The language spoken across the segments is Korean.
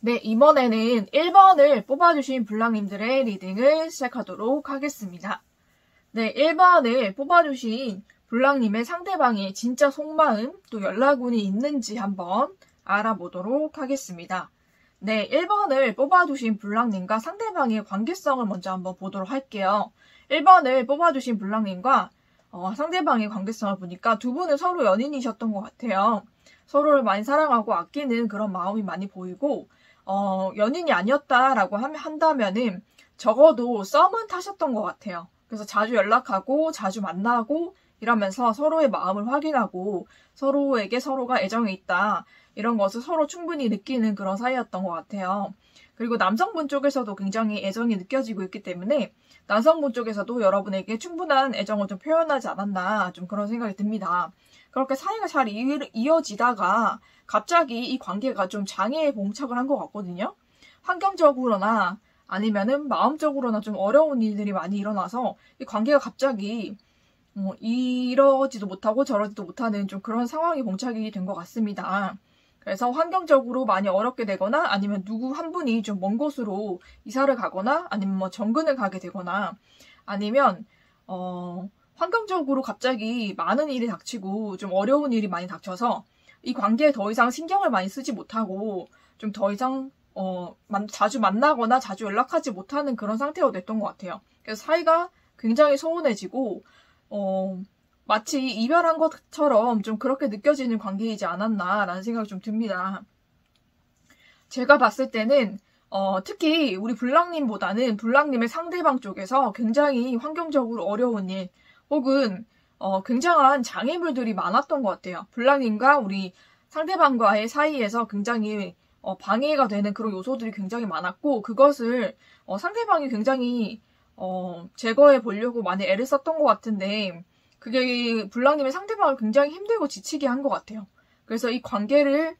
네, 이번에는 1번을 뽑아주신 블랑님들의 리딩을 시작하도록 하겠습니다. 네, 1번을 뽑아주신 블랑님의 상대방의 진짜 속마음, 또 연락운이 있는지 한번 알아보도록 하겠습니다. 네, 1번을 뽑아주신 블랑님과 상대방의 관계성을 먼저 한번 보도록 할게요. 1번을 뽑아주신 블랑님과 상대방의 관계성을 보니까 두 분은 서로 연인이셨던 것 같아요. 서로를 많이 사랑하고 아끼는 그런 마음이 많이 보이고, 연인이 아니었다라고 한다면은 적어도 썸은 타셨던 것 같아요. 그래서 자주 연락하고 자주 만나고 이러면서 서로의 마음을 확인하고 서로에게 서로가 애정이 있다. 이런 것을 서로 충분히 느끼는 그런 사이였던 것 같아요. 그리고 남성분 쪽에서도 굉장히 애정이 느껴지고 있기 때문에 남성분 쪽에서도 여러분에게 충분한 애정을 좀 표현하지 않았나 좀 그런 생각이 듭니다. 그렇게 사이가 잘 이어지다가 갑자기 이 관계가 좀 장애에 봉착을 한 것 같거든요. 환경적으로나 아니면은 마음적으로나 좀 어려운 일들이 많이 일어나서 이 관계가 갑자기 이러지도 못하고 저러지도 못하는 좀 그런 상황이 봉착이 된 것 같습니다. 그래서 환경적으로 많이 어렵게 되거나 아니면 누구 한 분이 좀 먼 곳으로 이사를 가거나 아니면 뭐 정근을 가게 되거나 아니면 환경적으로 갑자기 많은 일이 닥치고 좀 어려운 일이 많이 닥쳐서 이 관계에 더 이상 신경을 많이 쓰지 못하고 좀 더 이상 자주 만나거나 자주 연락하지 못하는 그런 상태가 됐던 것 같아요. 그래서 사이가 굉장히 소원해지고 마치 이별한 것처럼 좀 그렇게 느껴지는 관계이지 않았나라는 생각이 좀 듭니다. 제가 봤을 때는 특히 우리 블랑님보다는 블랑님의 상대방 쪽에서 굉장히 환경적으로 어려운 일 혹은 굉장한 장애물들이 많았던 것 같아요. 블랑님과 우리 상대방과의 사이에서 굉장히 방해가 되는 그런 요소들이 굉장히 많았고 그것을 상대방이 굉장히 제거해 보려고 많이 애를 썼던 것 같은데 그게 블랑님의 상대방을 굉장히 힘들고 지치게 한 것 같아요. 그래서 이 관계를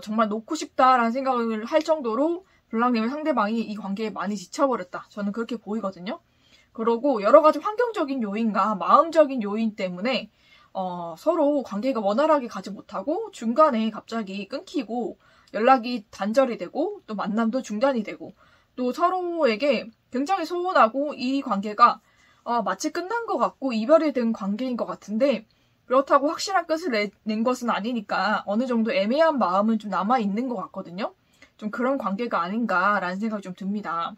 정말 놓고 싶다라는 생각을 할 정도로 블랑님의 상대방이 이 관계에 많이 지쳐버렸다. 저는 그렇게 보이거든요. 그러고 여러 가지 환경적인 요인과 마음적인 요인 때문에 서로 관계가 원활하게 가지 못하고 중간에 갑자기 끊기고 연락이 단절이 되고 또 만남도 중단이 되고 또 서로에게 굉장히 소원하고 이 관계가 마치 끝난 것 같고 이별이 된 관계인 것 같은데 그렇다고 확실한 끝을 낸 것은 아니니까 어느 정도 애매한 마음은 좀 남아있는 것 같거든요. 좀 그런 관계가 아닌가라는 생각이 좀 듭니다.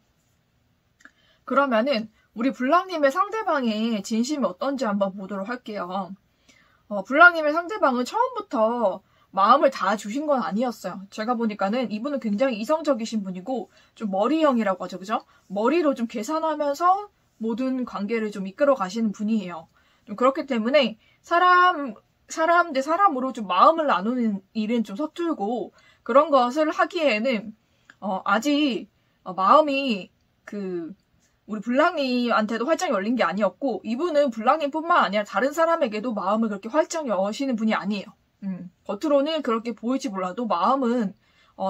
그러면은 우리 블랑님의 상대방의 진심이 어떤지 한번 보도록 할게요. 블랑님의 상대방은 처음부터 마음을 다 주신 건 아니었어요. 제가 보니까는 이분은 굉장히 이성적이신 분이고 좀 머리형이라고 하죠. 그죠? 머리로 좀 계산하면서 모든 관계를 좀 이끌어 가시는 분이에요. 좀 그렇기 때문에 사람 대 사람으로 좀 마음을 나누는 일은 좀 서툴고 그런 것을 하기에는 아직 마음이 우리 블랑님한테도 활짝 열린 게 아니었고 이분은 블랑님뿐만 아니라 다른 사람에게도 마음을 그렇게 활짝 여시는 분이 아니에요. 겉으로는 그렇게 보일지 몰라도 마음은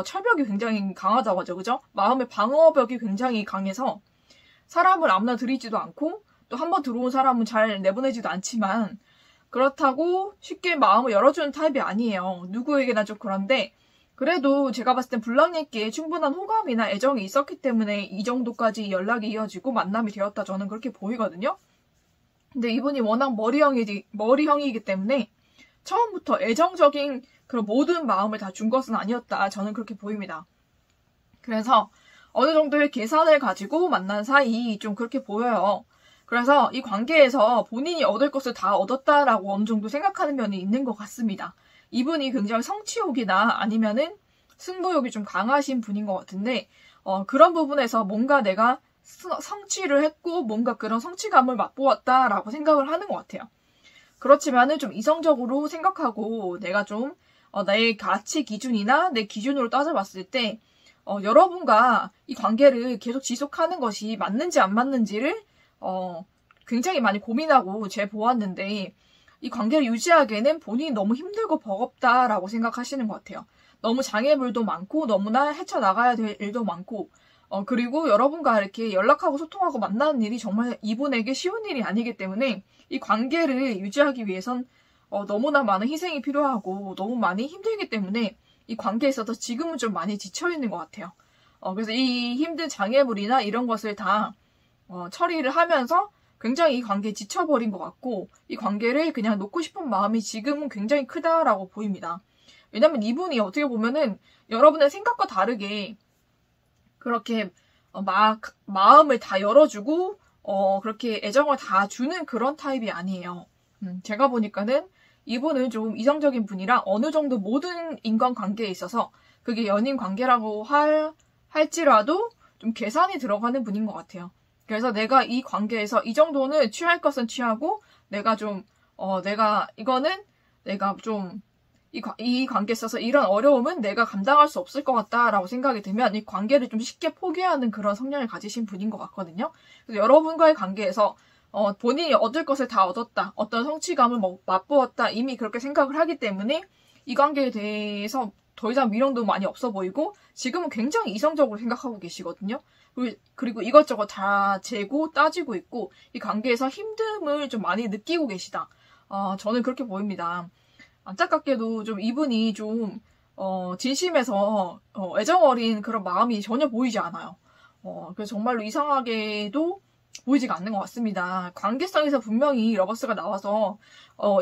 철벽이 굉장히 강하다고 하죠. 그죠? 마음의 방어벽이 굉장히 강해서 사람을 아무나 들이지도 않고 또 한번 들어온 사람은 잘 내보내지도 않지만 그렇다고 쉽게 마음을 열어주는 타입이 아니에요. 누구에게나 좀 그런데 그래도 제가 봤을 땐 블랑님께 충분한 호감이나 애정이 있었기 때문에 이 정도까지 연락이 이어지고 만남이 되었다 저는 그렇게 보이거든요. 근데 이분이 워낙 머리형이기 때문에 처음부터 애정적인 그런 모든 마음을 다 준 것은 아니었다 저는 그렇게 보입니다. 그래서 어느 정도의 계산을 가지고 만난 사이 좀 그렇게 보여요. 그래서 이 관계에서 본인이 얻을 것을 다 얻었다라고 어느 정도 생각하는 면이 있는 것 같습니다. 이분이 굉장히 성취욕이나 아니면은 승부욕이 좀 강하신 분인 것 같은데 그런 부분에서 뭔가 내가 성취를 했고 뭔가 그런 성취감을 맛보았다라고 생각을 하는 것 같아요. 그렇지만은 좀 이성적으로 생각하고 내가 좀 나의 가치 기준이나 내 기준으로 따져봤을 때 여러분과 이 관계를 계속 지속하는 것이 맞는지 안 맞는지를 굉장히 많이 고민하고 재보았는데 이 관계를 유지하기에는 본인이 너무 힘들고 버겁다라고 생각하시는 것 같아요. 너무 장애물도 많고 너무나 헤쳐나가야 될 일도 많고 그리고 여러분과 이렇게 연락하고 소통하고 만나는 일이 정말 이분에게 쉬운 일이 아니기 때문에 이 관계를 유지하기 위해선 너무나 많은 희생이 필요하고 너무 많이 힘들기 때문에 이 관계에 있어서 지금은 좀 많이 지쳐있는 것 같아요. 그래서 이 힘든 장애물이나 이런 것을 다 처리를 하면서 굉장히 이 관계에 지쳐버린 것 같고, 이 관계를 그냥 놓고 싶은 마음이 지금은 굉장히 크다라고 보입니다. 왜냐면 이분이 어떻게 보면은 여러분의 생각과 다르게 그렇게 마음을 다 열어주고 그렇게 애정을 다 주는 그런 타입이 아니에요. 제가 보니까는 이분은 좀 이성적인 분이라 어느 정도 모든 인간관계에 있어서 그게 연인 관계라고 할지라도 좀 계산이 들어가는 분인 것 같아요. 그래서 내가 이 관계에서 이 정도는 취할 것은 취하고, 내가 좀 이 관계에 있어서 이런 어려움은 내가 감당할 수 없을 것 같다라고 생각이 들면 이 관계를 좀 쉽게 포기하는 그런 성향을 가지신 분인 것 같거든요. 그래서 여러분과의 관계에서 본인이 얻을 것을 다 얻었다, 어떤 성취감을 맛보았다, 이미 그렇게 생각을 하기 때문에 이 관계에 대해서 더 이상 미련도 많이 없어 보이고 지금은 굉장히 이성적으로 생각하고 계시거든요. 그리고 이것저것 다 재고 따지고 있고 이 관계에서 힘듦을 좀 많이 느끼고 계시다. 저는 그렇게 보입니다. 안타깝게도 좀 이분이 좀 진심에서 애정 어린 그런 마음이 전혀 보이지 않아요. 그래서 정말로 이상하게도 보이지가 않는 것 같습니다. 관계성에서 분명히 러버스가 나와서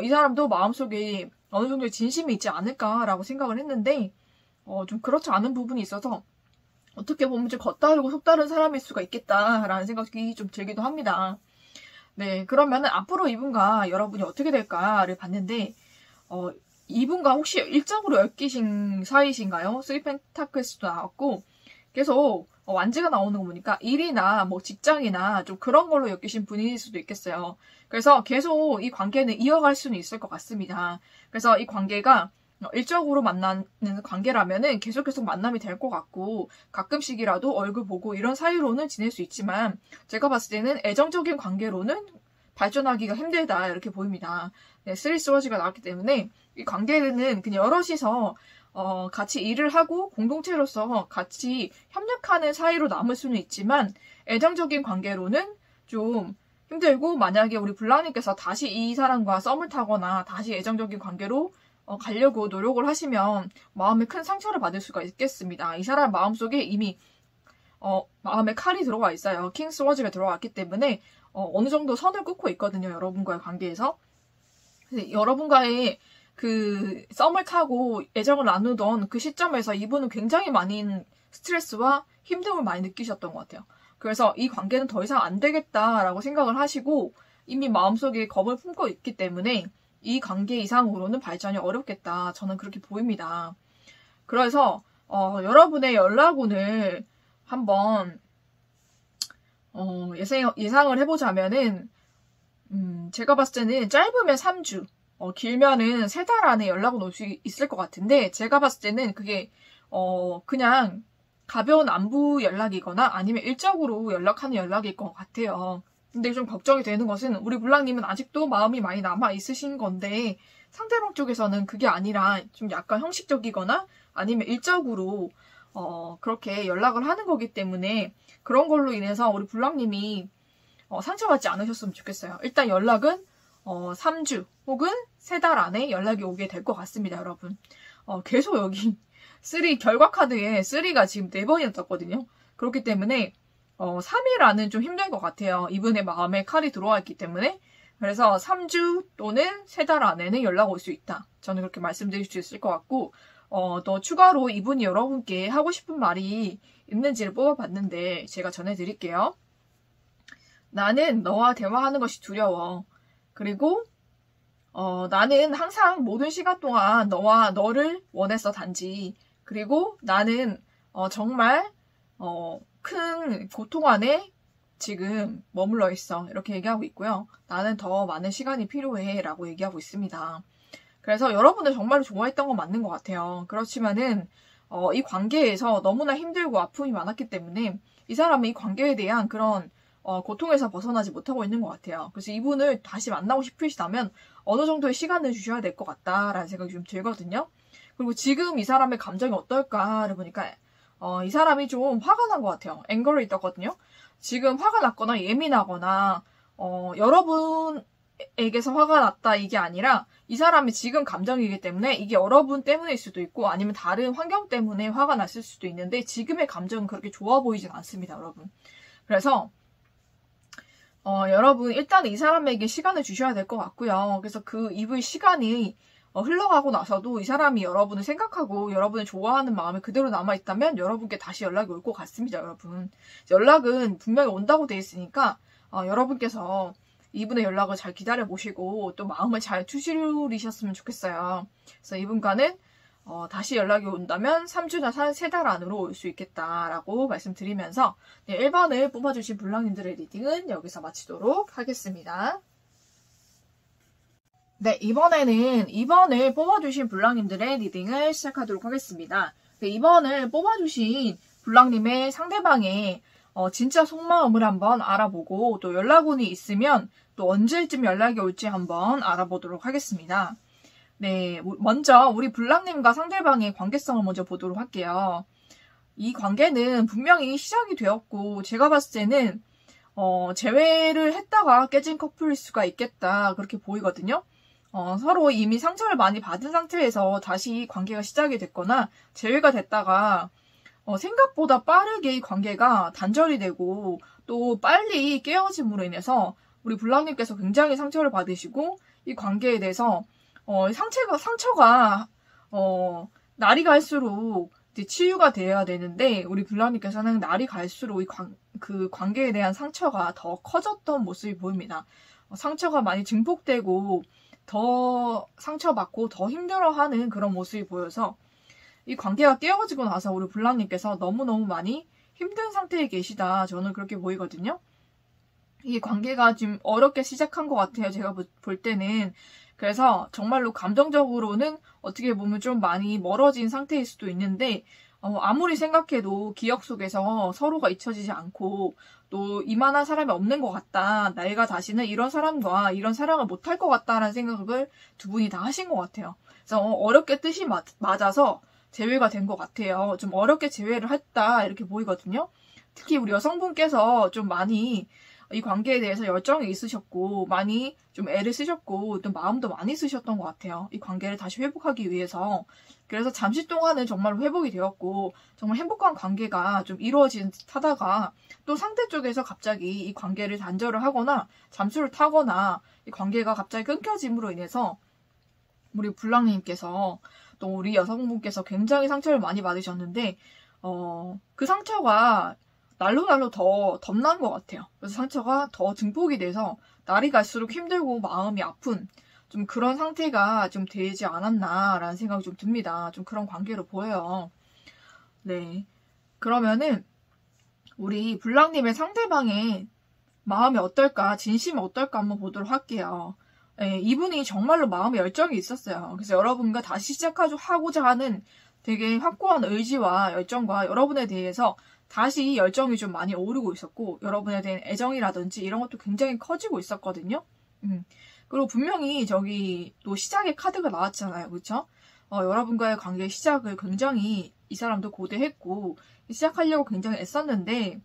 이 사람도 마음속에 어느 정도의 진심이 있지 않을까라고 생각을 했는데 좀 그렇지 않은 부분이 있어서 어떻게 보면 좀 겉다르고 속다른 사람일 수가 있겠다라는 생각이 좀 들기도 합니다. 네, 그러면은 앞으로 이분과 여러분이 어떻게 될까를 봤는데 이분과 혹시 일적으로 엮이신 사이신가요? 3 펜타클스도 나왔고 계속 완지가 나오는 거 보니까 일이나 뭐 직장이나 좀 그런 걸로 엮이신 분일 수도 있겠어요. 그래서 계속 이 관계는 이어갈 수는 있을 것 같습니다. 그래서 이 관계가 일적으로 만나는 관계라면은 계속 만남이 될 것 같고 가끔씩이라도 얼굴 보고 이런 사이로는 지낼 수 있지만 제가 봤을 때는 애정적인 관계로는 발전하기가 힘들다 이렇게 보입니다. 네, 3 스워지가 나왔기 때문에 이 관계는 그냥 여럿이서 같이 일을 하고 공동체로서 같이 협력하는 사이로 남을 수는 있지만 애정적인 관계로는 좀 힘들고, 만약에 우리 블랑님께서 다시 이 사람과 썸을 타거나 다시 애정적인 관계로 가려고 노력을 하시면 마음에 큰 상처를 받을 수가 있겠습니다. 이 사람 마음속에 이미 마음에 칼이 들어와 있어요. 킹 스워지가 들어왔기 때문에 어느 정도 선을 긋고 있거든요. 여러분과의 관계에서. 여러분과의 그 썸을 타고 애정을 나누던 그 시점에서 이분은 굉장히 많은 스트레스와 힘듦을 많이 느끼셨던 것 같아요. 그래서 이 관계는 더 이상 안 되겠다라고 생각을 하시고 이미 마음속에 겁을 품고 있기 때문에 이 관계 이상으로는 발전이 어렵겠다. 저는 그렇게 보입니다. 그래서 여러분의 연락운을 한번 예상을 해보자면은 제가 봤을 때는 짧으면 3주, 길면은 3달 안에 연락은 올 수 있을 것 같은데 제가 봤을 때는 그게 그냥 가벼운 안부 연락이거나 아니면 일적으로 연락하는 연락일 것 같아요. 근데 좀 걱정이 되는 것은 우리 블랑님은 아직도 마음이 많이 남아 있으신 건데 상대방 쪽에서는 그게 아니라 좀 약간 형식적이거나 아니면 일적으로 그렇게 연락을 하는 거기 때문에 그런 걸로 인해서 우리 블랑님이 상처받지 않으셨으면 좋겠어요. 일단 연락은 3주 혹은 3달 안에 연락이 오게 될 것 같습니다, 여러분. 계속 여기 3 결과 카드에 3가 지금 4번이나 떴거든요. 그렇기 때문에 3일 안은 좀 힘들 것 같아요. 이분의 마음에 칼이 들어와 있기 때문에. 그래서 3주 또는 3달 안에는 연락 올 수 있다. 저는 그렇게 말씀드릴 수 있을 것 같고 또 추가로 이분이 여러분께 하고 싶은 말이 있는지를 뽑아봤는데 제가 전해드릴게요. 나는 너와 대화하는 것이 두려워. 그리고 나는 항상 모든 시간 동안 너를 원했어, 단지. 그리고 나는 정말 큰 고통 안에 지금 머물러 있어. 이렇게 얘기하고 있고요. 나는 더 많은 시간이 필요해. 라고 얘기하고 있습니다. 그래서 여러분들 정말로 좋아했던 건 맞는 것 같아요. 그렇지만은 이 관계에서 너무나 힘들고 아픔이 많았기 때문에 이 사람은 이 관계에 대한 그런 고통에서 벗어나지 못하고 있는 것 같아요. 그래서 이분을 다시 만나고 싶으시다면 어느 정도의 시간을 주셔야 될 것 같다라는 생각이 좀 들거든요. 그리고 지금 이 사람의 감정이 어떨까를 보니까 이 사람이 좀 화가 난 것 같아요. 앵거를 떴거든요. 지금 화가 났거나 예민하거나 여러분에 사람에게서 화가 났다 이게 아니라 이 사람이 지금 감정이기 때문에 이게 여러분 때문일 수도 있고 아니면 다른 환경 때문에 화가 났을 수도 있는데 지금의 감정은 그렇게 좋아 보이진 않습니다, 여러분. 그래서 여러분 일단 이 사람에게 시간을 주셔야 될 것 같고요. 그래서 그 이후의 시간이 흘러가고 나서도 이 사람이 여러분을 생각하고 여러분을 좋아하는 마음이 그대로 남아있다면 여러분께 다시 연락이 올 것 같습니다, 여러분. 연락은 분명히 온다고 돼 있으니까 여러분께서 이분의 연락을 잘 기다려보시고 또 마음을 잘 추스리셨으면 좋겠어요. 그래서 이분과는 다시 연락이 온다면 3주나 3달 안으로 올 수 있겠다라고 말씀드리면서 1번을 뽑아주신 불량님들의 리딩은 여기서 마치도록 하겠습니다. 네, 이번에는 2번을 뽑아주신 불량님들의 리딩을 시작하도록 하겠습니다. 네, 2번을 뽑아주신 불량님의 상대방의 진짜 속마음을 한번 알아보고 또 연락운이 있으면 또 언제쯤 연락이 올지 한번 알아보도록 하겠습니다. 네, 먼저 우리 불량님과 상대방의 관계성을 먼저 보도록 할게요. 이 관계는 분명히 시작이 되었고 제가 봤을 때는 재회를 했다가 깨진 커플일 수가 있겠다 그렇게 보이거든요. 서로 이미 상처를 많이 받은 상태에서 다시 관계가 시작이 됐거나 재회가 됐다가 생각보다 빠르게 이 관계가 단절이 되고 또 빨리 깨어짐으로 인해서 우리 불량님께서 굉장히 상처를 받으시고 이 관계에 대해서 상처가 날이 갈수록 이제 치유가 되어야 되는데 우리 불량님께서는 날이 갈수록 그 관계에 대한 상처가 더 커졌던 모습이 보입니다. 상처가 많이 증폭되고 더 상처받고 더 힘들어하는 그런 모습이 보여서 이 관계가 깨어지고 나서 우리 불량님께서 너무너무 많이 힘든 상태에 계시다. 저는 그렇게 보이거든요. 이 관계가 좀 어렵게 시작한 것 같아요. 제가 볼 때는. 그래서 정말로 감정적으로는 어떻게 보면 좀 많이 멀어진 상태일 수도 있는데 아무리 생각해도 기억 속에서 서로가 잊혀지지 않고 또 이만한 사람이 없는 것 같다. 내가 다시는 이런 사람과 이런 사랑을 못할 것 같다라는 생각을 두 분이 다 하신 것 같아요. 그래서 어렵게 뜻이 맞아서 재회가 된 것 같아요. 좀 어렵게 재회를 했다 이렇게 보이거든요. 특히 우리 여성분께서 좀 많이 이 관계에 대해서 열정이 있으셨고 많이 좀 애를 쓰셨고 또 마음도 많이 쓰셨던 것 같아요. 이 관계를 다시 회복하기 위해서. 그래서 잠시 동안은 정말 회복이 되었고 정말 행복한 관계가 좀 이루어진 듯 하다가 또 상대 쪽에서 갑자기 이 관계를 단절을 하거나 잠수를 타거나 이 관계가 갑자기 끊겨짐으로 인해서 우리 불량님께서 또 우리 여성분께서 굉장히 상처를 많이 받으셨는데 그 상처가 날로 더 덤난 것 같아요. 그래서 상처가 더 증폭이 돼서 날이 갈수록 힘들고 마음이 아픈 좀 그런 상태가 좀 되지 않았나라는 생각이 좀 듭니다. 좀 그런 관계로 보여요. 네. 그러면은 우리 불량님의 상대방의 마음이 어떨까, 진심이 어떨까 한번 보도록 할게요. 네, 이분이 정말로 마음에 열정이 있었어요. 그래서 여러분과 다시 시작하고자 하는 되게 확고한 의지와 열정과 여러분에 대해서 다시 열정이 좀 많이 오르고 있었고 여러분에 대한 애정이라든지 이런 것도 굉장히 커지고 있었거든요. 그리고 분명히 저기 또 시작의 카드가 나왔잖아요. 그렇죠? 여러분과의 관계 시작을 굉장히 이 사람도 고대했고 시작하려고 굉장히 애썼는데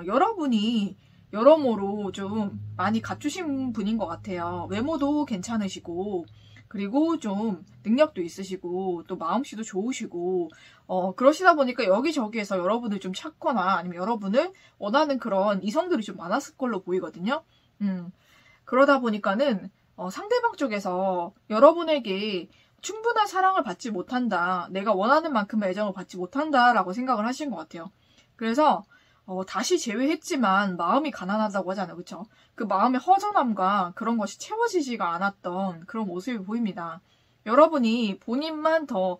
여러분이 여러모로 좀 많이 갖추신 분인 것 같아요. 외모도 괜찮으시고 그리고 좀 능력도 있으시고 또 마음씨도 좋으시고 그러시다 보니까 여기저기에서 여러분을 좀 찾거나 아니면 여러분을 원하는 그런 이성들이 좀 많았을 걸로 보이거든요. 그러다 보니까는 상대방 쪽에서 여러분에게 충분한 사랑을 받지 못한다. 내가 원하는 만큼의 애정을 받지 못한다라고 생각을 하신 것 같아요. 그래서 다시 재회했지만 마음이 가난하다고 하잖아요. 그렇죠? 그 마음의 허전함과 그런 것이 채워지지가 않았던 그런 모습이 보입니다. 여러분이 본인만 더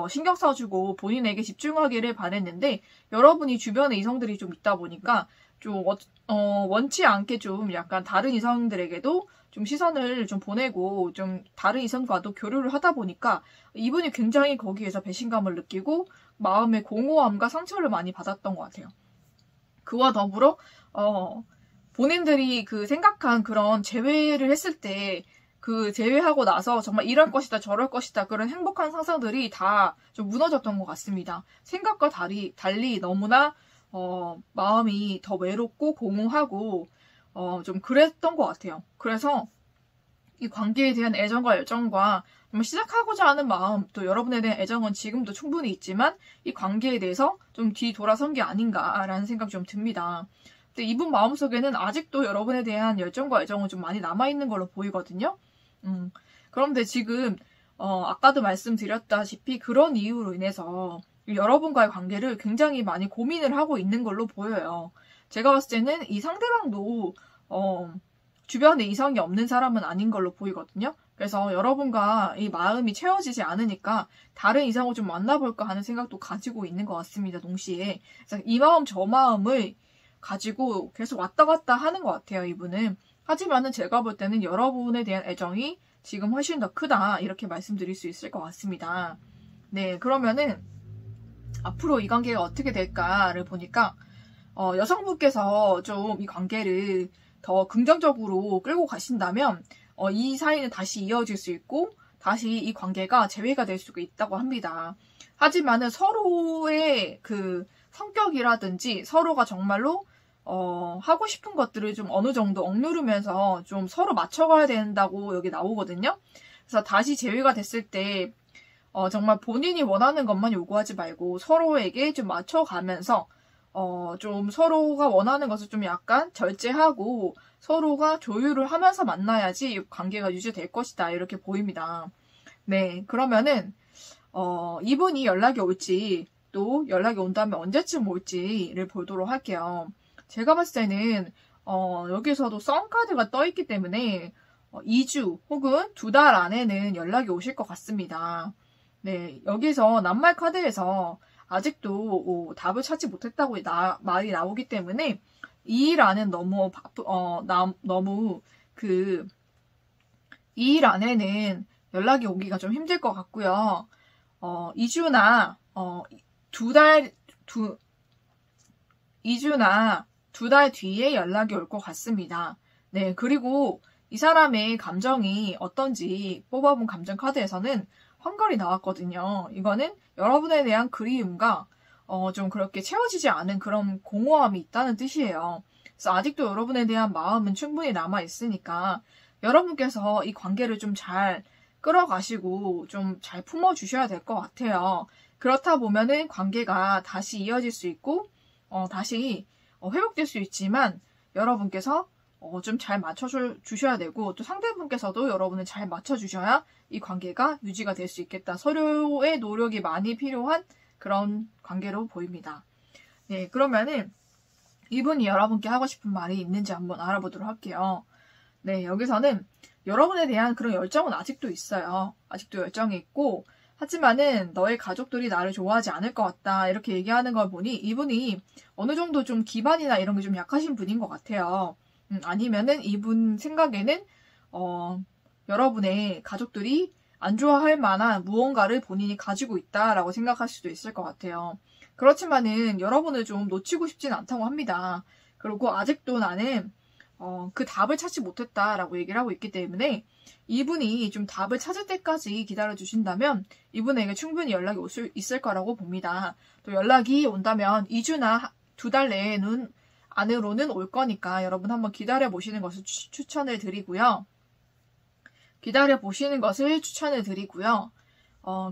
신경 써주고 본인에게 집중하기를 바랬는데 여러분이 주변에 이성들이 좀 있다 보니까 좀 원치 않게 좀 약간 다른 이성들에게도 좀 시선을 좀 보내고 좀 다른 이성과도 교류를 하다 보니까 이분이 굉장히 거기에서 배신감을 느끼고 마음의 공허함과 상처를 많이 받았던 것 같아요. 그와 더불어 본인들이 그 생각한 그런 재회를 했을 때 그 재회하고 나서 정말 이럴 것이다 저럴 것이다 그런 행복한 상상들이 다 좀 무너졌던 것 같습니다. 생각과 달리 너무나 마음이 더 외롭고 공허하고 좀 그랬던 것 같아요. 그래서 이 관계에 대한 애정과 열정과 시작하고자 하는 마음, 또 여러분에 대한 애정은 지금도 충분히 있지만 이 관계에 대해서 좀 뒤돌아선 게 아닌가라는 생각이 좀 듭니다. 근데 이분 마음속에는 아직도 여러분에 대한 열정과 애정은 좀 많이 남아있는 걸로 보이거든요. 그런데 지금 아까도 말씀드렸다시피 그런 이유로 인해서 여러분과의 관계를 굉장히 많이 고민을 하고 있는 걸로 보여요. 제가 봤을 때는 이 상대방도 주변에 이성이 없는 사람은 아닌 걸로 보이거든요. 그래서 여러분과 이 마음이 채워지지 않으니까 다른 이성을 좀 만나볼까 하는 생각도 가지고 있는 것 같습니다. 동시에. 그래서 이 마음 저 마음을 가지고 계속 왔다 갔다 하는 것 같아요. 이분은. 하지만은 제가 볼 때는 여러분에 대한 애정이 지금 훨씬 더 크다. 이렇게 말씀드릴 수 있을 것 같습니다. 네, 그러면은 앞으로 이 관계가 어떻게 될까를 보니까 여성분께서 좀 이 관계를 더 긍정적으로 끌고 가신다면 이 사이는 다시 이어질 수 있고 다시 이 관계가 재회가 될 수가 있다고 합니다. 하지만은 서로의 그 성격이라든지 서로가 정말로 하고 싶은 것들을 좀 어느 정도 억누르면서 좀 서로 맞춰가야 된다고 여기 나오거든요. 그래서 다시 재회가 됐을 때 정말 본인이 원하는 것만 요구하지 말고 서로에게 좀 맞춰가면서 좀 서로가 원하는 것을 좀 약간 절제하고 서로가 조율을 하면서 만나야지 관계가 유지될 것이다. 이렇게 보입니다. 네, 그러면은 이분이 연락이 올지 또 연락이 온다면 언제쯤 올지를 보도록 할게요. 제가 봤을 때는 여기서도 썸카드가 떠있기 때문에 2주 혹은 2달 안에는 연락이 오실 것 같습니다. 네, 여기서 낱말 카드에서 아직도 답을 찾지 못했다고 말이 나오기 때문에 이 일 안은 너무 이 일 안에는 연락이 오기가 좀 힘들 것 같고요. 2주나 2달 뒤에 연락이 올 것 같습니다. 네, 그리고 이 사람의 감정이 어떤지 뽑아본 감정 카드에서는 황걸이 나왔거든요. 이거는 여러분에 대한 그리움과 좀 그렇게 채워지지 않은 그런 공허함이 있다는 뜻이에요. 그래서 아직도 여러분에 대한 마음은 충분히 남아있으니까 여러분께서 이 관계를 좀 잘 끌어가시고 좀 잘 품어주셔야 될 것 같아요. 그렇다 보면은 관계가 다시 이어질 수 있고 다시 회복될 수 있지만 여러분께서 좀 잘 맞춰주셔야 되고 또 상대분께서도 여러분을 잘 맞춰주셔야 이 관계가 유지가 될 수 있겠다. 서로의 노력이 많이 필요한 그런 관계로 보입니다. 네, 그러면은 이분이 여러분께 하고 싶은 말이 있는지 한번 알아보도록 할게요. 네, 여기서는 여러분에 대한 그런 열정은 아직도 있어요. 아직도 열정이 있고 하지만은 너의 가족들이 나를 좋아하지 않을 것 같다. 이렇게 얘기하는 걸 보니 이분이 어느 정도 좀 기반이나 이런 게 좀 약하신 분인 것 같아요. 아니면은 이분 생각에는 여러분의 가족들이 안 좋아할 만한 무언가를 본인이 가지고 있다라고 생각할 수도 있을 것 같아요. 그렇지만은 여러분을 좀 놓치고 싶진 않다고 합니다. 그리고 아직도 나는 그 답을 찾지 못했다라고 얘기를 하고 있기 때문에 이분이 좀 답을 찾을 때까지 기다려주신다면 이분에게 충분히 연락이 올 수 있을 거라고 봅니다. 또 연락이 온다면 2주나 2달 내에는 안으로는 올 거니까 여러분 한번 기다려보시는 것을 추천을 드리고요.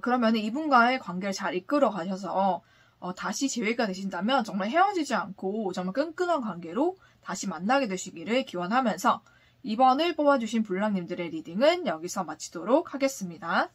그러면 이분과의 관계를 잘 이끌어 가셔서 다시 재회가 되신다면 정말 헤어지지 않고 정말 끈끈한 관계로 다시 만나게 되시기를 기원하면서 이번을 뽑아주신 불랑님들의 리딩은 여기서 마치도록 하겠습니다.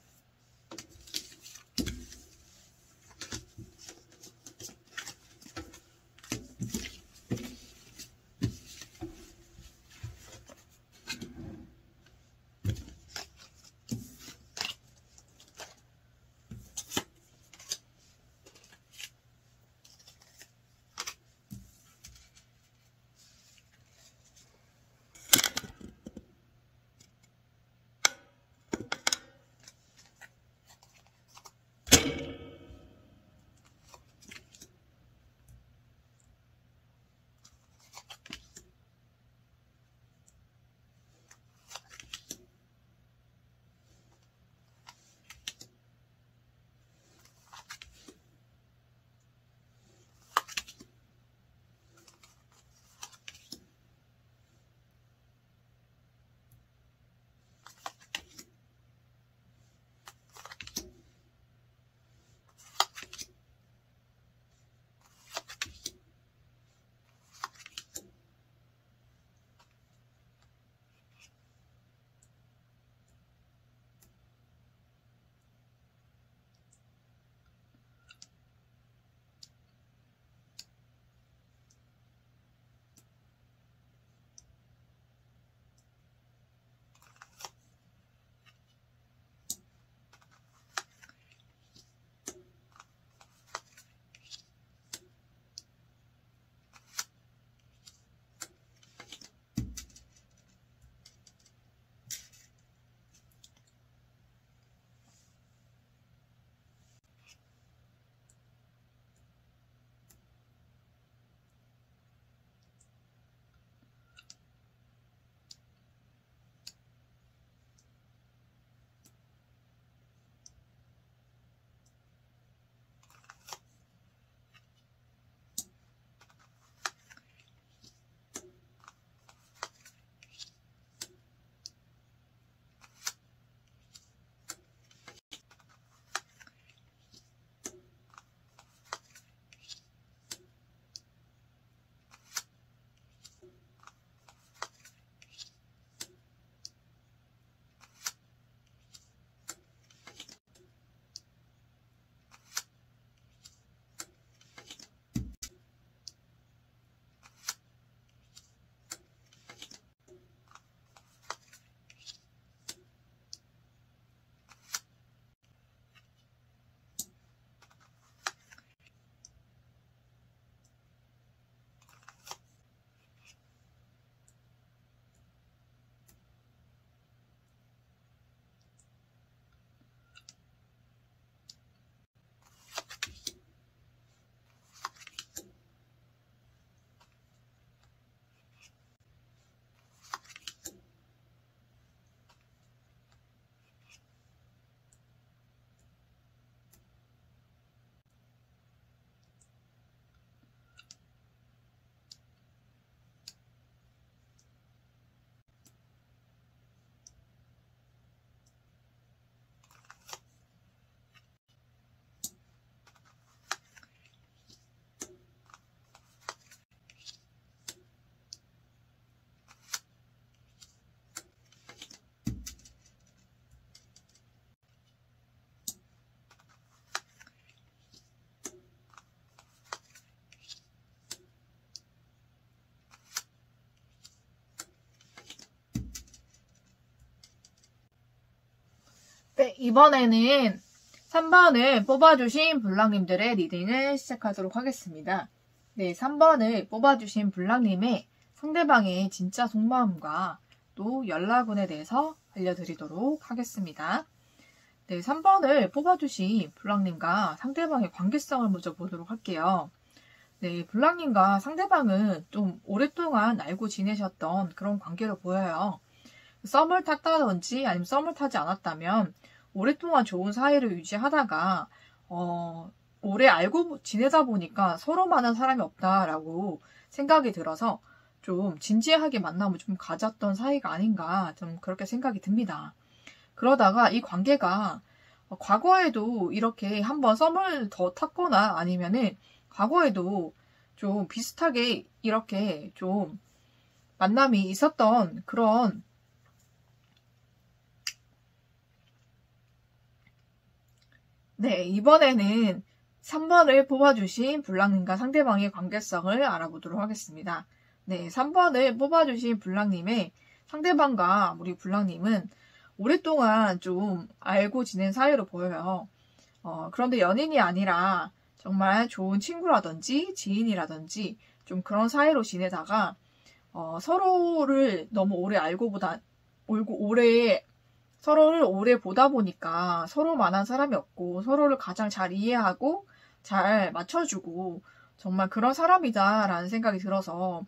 이번에는 3번을 뽑아주신 블랑님들의 리딩을 시작하도록 하겠습니다. 네, 3번을 뽑아주신 블랑님의 상대방의 진짜 속마음과 또 연락운에 대해서 알려드리도록 하겠습니다. 네, 3번을 뽑아주신 블랑님과 상대방의 관계성을 먼저 보도록 할게요. 네, 블랑님과 상대방은 좀 오랫동안 알고 지내셨던 그런 관계로 보여요. 썸을 탔다든지 아니면 썸을 타지 않았다면 오랫동안 좋은 사이를 유지하다가 오래 알고 지내다 보니까 서로만한 사람이 없다라고 생각이 들어서 좀 진지하게 만남을 좀 가졌던 사이가 아닌가 좀 그렇게 생각이 듭니다. 그러다가 이 관계가 과거에도 이렇게 한번 썸을 더 탔거나 아니면은 과거에도 좀 비슷하게 이렇게 좀 만남이 있었던 그런 네, 이번에는 3번을 뽑아주신 블랑님과 상대방의 관계성을 알아보도록 하겠습니다. 네, 3번을 뽑아주신 블랑님의 상대방과 우리 블랑님은 오랫동안 좀 알고 지낸 사이로 보여요. 그런데 연인이 아니라 정말 좋은 친구라든지 지인이라든지 좀 그런 사이로 지내다가 서로를 너무 오래 서로를 오래 보다 보니까 서로만한 사람이 없고 서로를 가장 잘 이해하고 잘 맞춰주고 정말 그런 사람이다라는 생각이 들어서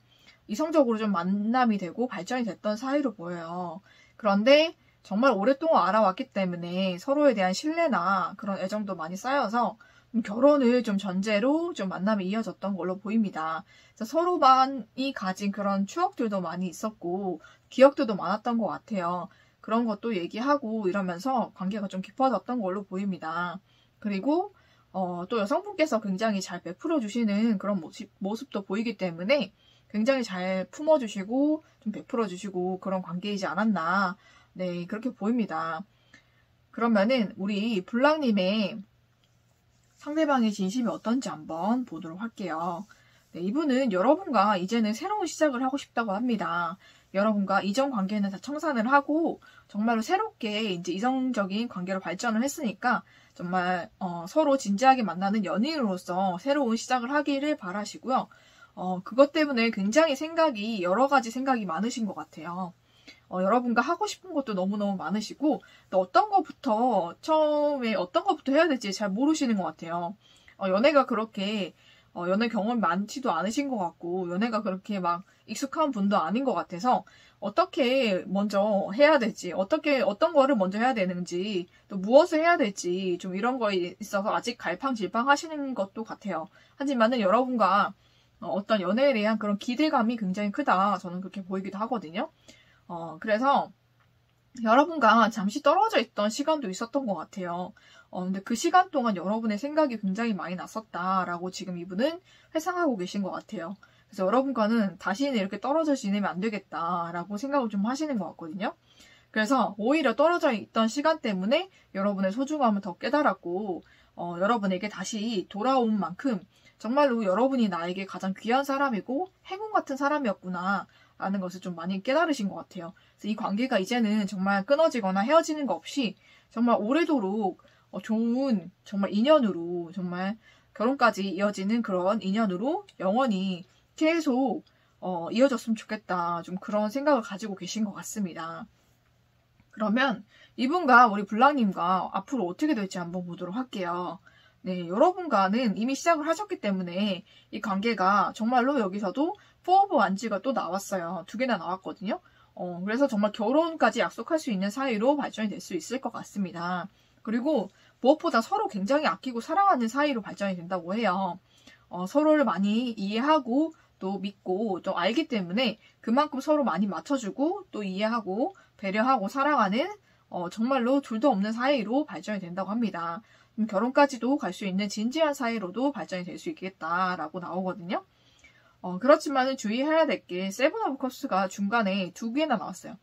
이성적으로 좀 만남이 되고 발전이 됐던 사이로 보여요. 그런데 정말 오랫동안 알아왔기 때문에 서로에 대한 신뢰나 그런 애정도 많이 쌓여서 결혼을 좀 전제로 좀 만남이 이어졌던 걸로 보입니다. 그래서 서로만이 가진 그런 추억들도 많이 있었고 기억들도 많았던 것 같아요. 그런 것도 얘기하고 이러면서 관계가 좀 깊어졌던 걸로 보입니다. 그리고 또 여성분께서 굉장히 잘 베풀어 주시는 그런 모습도 보이기 때문에 굉장히 잘 품어주시고 좀 베풀어 주시고 그런 관계이지 않았나 네 그렇게 보입니다. 그러면은 우리 블랑님의 상대방의 진심이 어떤지 한번 보도록 할게요. 네, 이분은 여러분과 이제는 새로운 시작을 하고 싶다고 합니다. 여러분과 이전 관계는 다 청산을 하고 정말로 새롭게 이제 이성적인 관계로 발전을 했으니까 정말 서로 진지하게 만나는 연인으로서 새로운 시작을 하기를 바라시고요. 그것 때문에 굉장히 여러 가지 생각이 많으신 것 같아요. 여러분과 하고 싶은 것도 너무너무 많으시고 또 처음에 어떤 것부터 해야 될지 잘 모르시는 것 같아요. 연애가 그렇게 연애 경험이 많지도 않으신 것 같고 연애가 그렇게 막 익숙한 분도 아닌 것 같아서 어떻게 먼저 해야 될지 어떤 거를 먼저 해야 되는지 또 무엇을 해야 될지 좀 이런 거에 있어서 아직 갈팡질팡 하시는 것도 같아요. 하지만은 여러분과 어떤 연애에 대한 그런 기대감이 굉장히 크다 저는 그렇게 보이기도 하거든요. 그래서 여러분과 잠시 떨어져 있던 시간도 있었던 것 같아요. 근데 그 시간 동안 여러분의 생각이 굉장히 많이 났었다라고 지금 이분은 회상하고 계신 것 같아요. 그래서 여러분과는 다시는 이렇게 떨어져 지내면 안 되겠다라고 생각을 좀 하시는 것 같거든요. 그래서 오히려 떨어져 있던 시간 때문에 여러분의 소중함을 더 깨달았고 여러분에게 다시 돌아온 만큼 정말로 여러분이 나에게 가장 귀한 사람이고 행운 같은 사람이었구나 라는 것을 좀 많이 깨달으신 것 같아요. 그래서 이 관계가 이제는 정말 끊어지거나 헤어지는 거 없이 정말 오래도록 좋은 정말 인연으로 정말 결혼까지 이어지는 그런 인연으로 영원히 계속 이어졌으면 좋겠다. 좀 그런 생각을 가지고 계신 것 같습니다. 그러면 이분과 우리 블랑님과 앞으로 어떻게 될지 한번 보도록 할게요. 네, 여러분과는 이미 시작을 하셨기 때문에 이 관계가 정말로 여기서도 4 of Wands가 또 나왔어요. 2개나 나왔거든요. 그래서 정말 결혼까지 약속할 수 있는 사이로 발전이 될 수 있을 것 같습니다. 그리고 무엇보다 서로 굉장히 아끼고 사랑하는 사이로 발전이 된다고 해요. 서로를 많이 이해하고 또 믿고 또 알기 때문에 그만큼 서로 많이 맞춰주고 또 이해하고 배려하고 사랑하는 정말로 둘도 없는 사이로 발전이 된다고 합니다. 결혼까지도 갈 수 있는 진지한 사이로도 발전이 될 수 있겠다라고 나오거든요. 그렇지만 주의해야 될 게 세븐 오브 컵스가 중간에 2개나 나왔어요.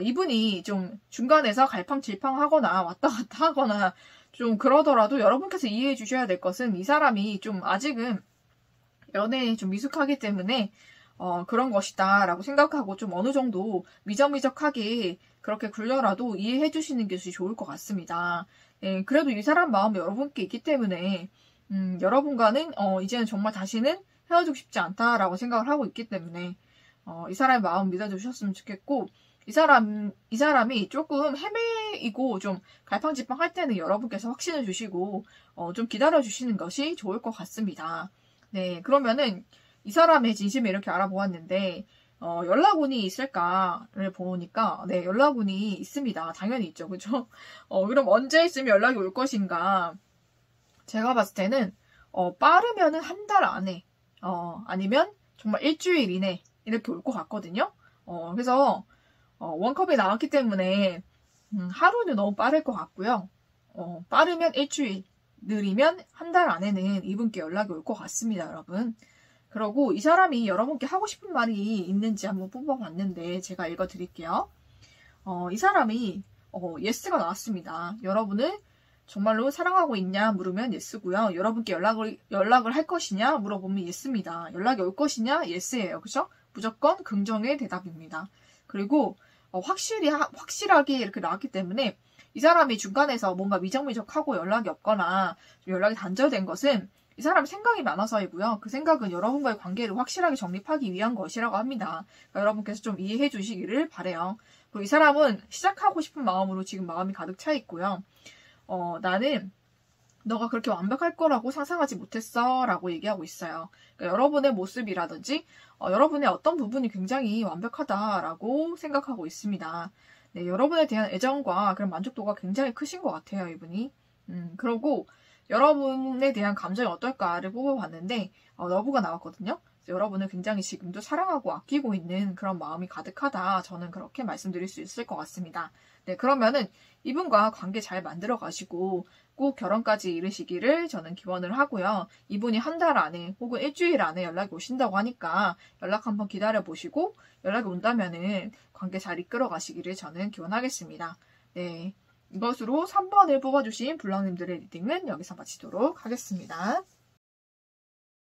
이분이 좀 중간에서 갈팡질팡하거나 왔다 갔다 하거나 좀 그러더라도 여러분께서 이해해 주셔야 될 것은 이 사람이 좀 아직은 연애에 좀 미숙하기 때문에 그런 것이다 라고 생각하고 좀 어느 정도 미적미적하게 그렇게 굴려라도 이해해 주시는 것이 좋을 것 같습니다. 네, 그래도 이 사람 마음이 여러분께 있기 때문에 여러분과는 이제는 정말 다시는 헤어지고 싶지 않다라고 생각을 하고 있기 때문에 이 사람의 마음 믿어주셨으면 좋겠고, 이 사람이 조금 헤매이고 좀 갈팡질팡 할 때는 여러분께서 확신을 주시고 좀 기다려 주시는 것이 좋을 것 같습니다. 네, 그러면은 이 사람의 진심을 이렇게 알아보았는데 연락운이 있을까를 보니까 네, 연락운이 있습니다. 당연히 있죠. 그죠? 그럼 언제 있으면 연락이 올 것인가? 제가 봤을 때는 빠르면은 한 달 안에 아니면 정말 일주일 이내 이렇게 올 것 같거든요. 그래서 원컵이 나왔기 때문에 하루는 너무 빠를 것 같고요. 빠르면 일주일, 느리면 한 달 안에는 이분께 연락이 올 것 같습니다, 여러분. 그리고 이 사람이 여러분께 하고 싶은 말이 있는지 한번 뽑아봤는데 제가 읽어드릴게요. 이 사람이 예스가 나왔습니다. 여러분을 정말로 사랑하고 있냐 물으면 예스고요. 여러분께 연락을 할 것이냐 물어보면 예스입니다. 연락이 올 것이냐 예스예요. 그죠? 무조건 긍정의 대답입니다. 그리고 확실하게 이렇게 나왔기 때문에 이 사람이 중간에서 뭔가 미적미적하고 연락이 없거나 연락이 단절된 것은 이 사람이 생각이 많아서이고요. 그 생각은 여러분과의 관계를 확실하게 정립하기 위한 것이라고 합니다. 그러니까 여러분께서 좀 이해해 주시기를 바라요. 그리고 이 사람은 시작하고 싶은 마음으로 지금 마음이 가득 차 있고요. 나는 너가 그렇게 완벽할 거라고 상상하지 못했어 라고 얘기하고 있어요. 그러니까 여러분의 모습이라든지 여러분의 어떤 부분이 굉장히 완벽하다라고 생각하고 있습니다. 네, 여러분에 대한 애정과 그런 만족도가 굉장히 크신 것 같아요, 이분이. 그러고 여러분에 대한 감정이 어떨까를 뽑아봤는데 러브가 나왔거든요. 여러분을 굉장히 지금도 사랑하고 아끼고 있는 그런 마음이 가득하다. 저는 그렇게 말씀드릴 수 있을 것 같습니다. 네, 그러면은 이분과 관계 잘 만들어 가시고 꼭 결혼까지 이르시기를 저는 기원을 하고요. 이분이 한 달 안에 혹은 일주일 안에 연락이 오신다고 하니까 연락 한번 기다려 보시고 연락이 온다면은 관계 잘 이끌어 가시기를 저는 기원하겠습니다. 네, 이것으로 3번을 뽑아주신 블랑님들의 리딩은 여기서 마치도록 하겠습니다.